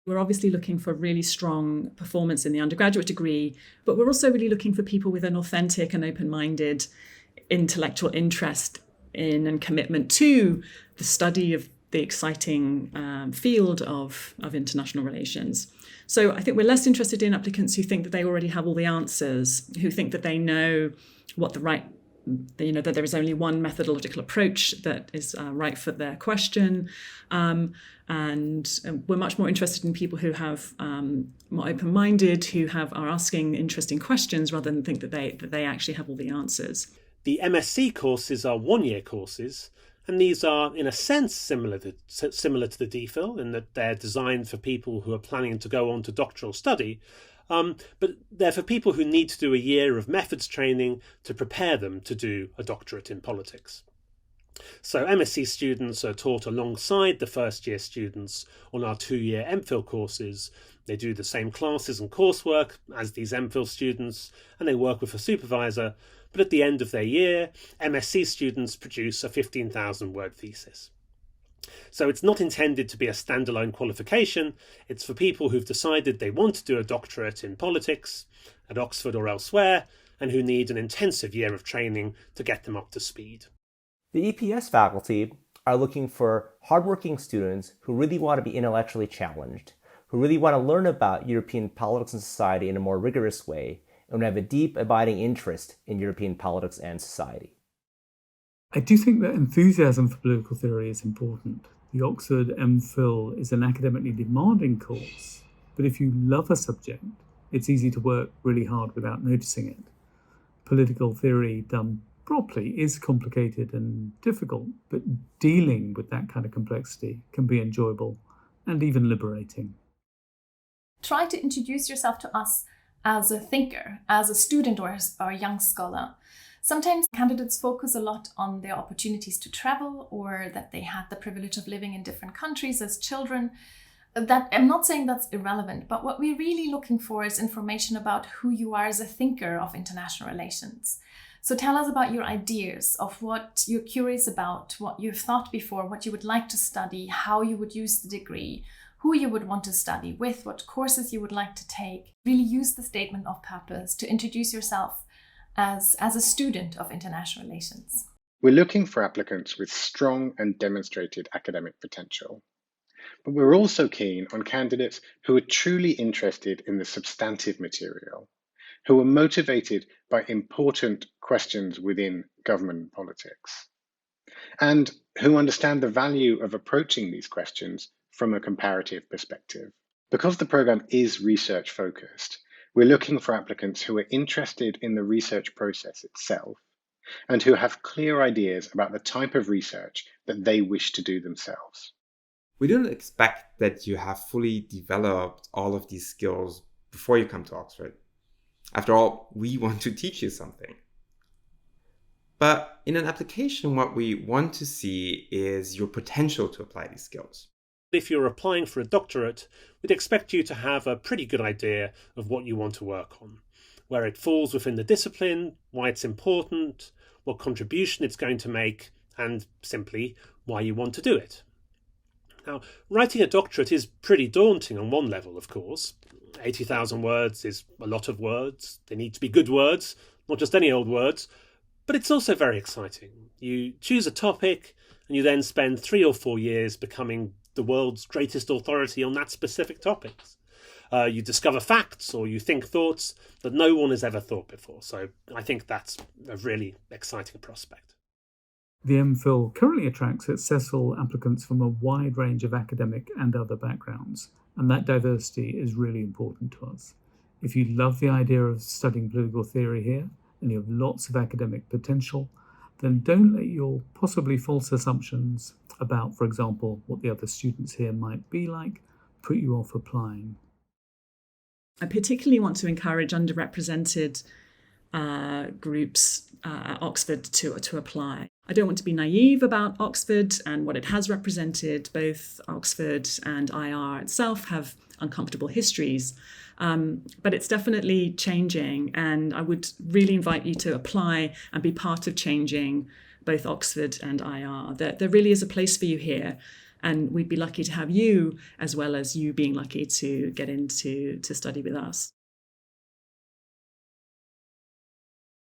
We're obviously looking for really strong performance in the undergraduate degree, but we're also really looking for people with an authentic and open-minded intellectual interest in and commitment to the study of the exciting field of international relations. So I think we're less interested in applicants who think that they already have all the answers, who think that they know what that there is only one methodological approach that is right for their question. And we're much more interested in people who have more open-minded, who are asking interesting questions rather than think that they actually have all the answers. The MSc courses are one-year courses, and these are, in a sense, similar to the DPhil in that they're designed for people who are planning to go on to doctoral study, but they're for people who need to do a year of methods training to prepare them to do a doctorate in politics. So MSc students are taught alongside the first-year students on our 2-year MPhil courses. They do the same classes and coursework as these MPhil students, and they work with a supervisor. But at the end of their year, MSc students produce a 15,000-word thesis. So it's not intended to be a standalone qualification. It's for people who've decided they want to do a doctorate in politics at Oxford or elsewhere, and who need an intensive year of training to get them up to speed. The EPS faculty are looking for hardworking students who really want to be intellectually challenged, who really want to learn about European politics and society in a more rigorous way, and have a deep, abiding interest in European politics and society. I do think that enthusiasm for political theory is important. The Oxford MPhil is an academically demanding course, but if you love a subject, it's easy to work really hard without noticing it. Political theory done properly is complicated and difficult, but dealing with that kind of complexity can be enjoyable and even liberating. Try to introduce yourself to us as a thinker, as a student or a young scholar. Sometimes candidates focus a lot on their opportunities to travel or that they had the privilege of living in different countries as children. I'm not saying that's irrelevant, but what we're really looking for is information about who you are as a thinker of international relations. So tell us about your ideas of what you're curious about, what you've thought before, what you would like to study, how you would use the degree, who you would want to study with, what courses you would like to take. Really use the statement of purpose to introduce yourself as a student of international relations. We're looking for applicants with strong and demonstrated academic potential. But we're also keen on candidates who are truly interested in the substantive material, who are motivated by important questions within government politics, and who understand the value of approaching these questions from a comparative perspective. Because the program is research focused, we're looking for applicants who are interested in the research process itself and who have clear ideas about the type of research that they wish to do themselves. We don't expect that you have fully developed all of these skills before you come to Oxford. After all, we want to teach you something. But in an application, what we want to see is your potential to apply these skills. If you're applying for a doctorate, we'd expect you to have a pretty good idea of what you want to work on, where it falls within the discipline, why it's important, what contribution it's going to make, and simply why you want to do it. Now, writing a doctorate is pretty daunting on one level, of course. 80,000 words is a lot of words. They need to be good words, not just any old words. But it's also very exciting. You choose a topic, and you then spend 3 or 4 years becoming the world's greatest authority on that specific topic. You discover facts or you think thoughts that no one has ever thought before. So I think that's a really exciting prospect. The MPhil currently attracts successful applicants from a wide range of academic and other backgrounds, and that diversity is really important to us. If you love the idea of studying political theory here and you have lots of academic potential, then don't let your possibly false assumptions about, for example, what the other students here might be like, put you off applying. I particularly want to encourage underrepresented groups at Oxford to apply. I don't want to be naive about Oxford and what it has represented. Both Oxford and IR itself have uncomfortable histories, but it's definitely changing, and I would really invite you to apply and be part of changing both Oxford and IR. There really is a place for you here. And we'd be lucky to have you, as well as you being lucky to get into to study with us.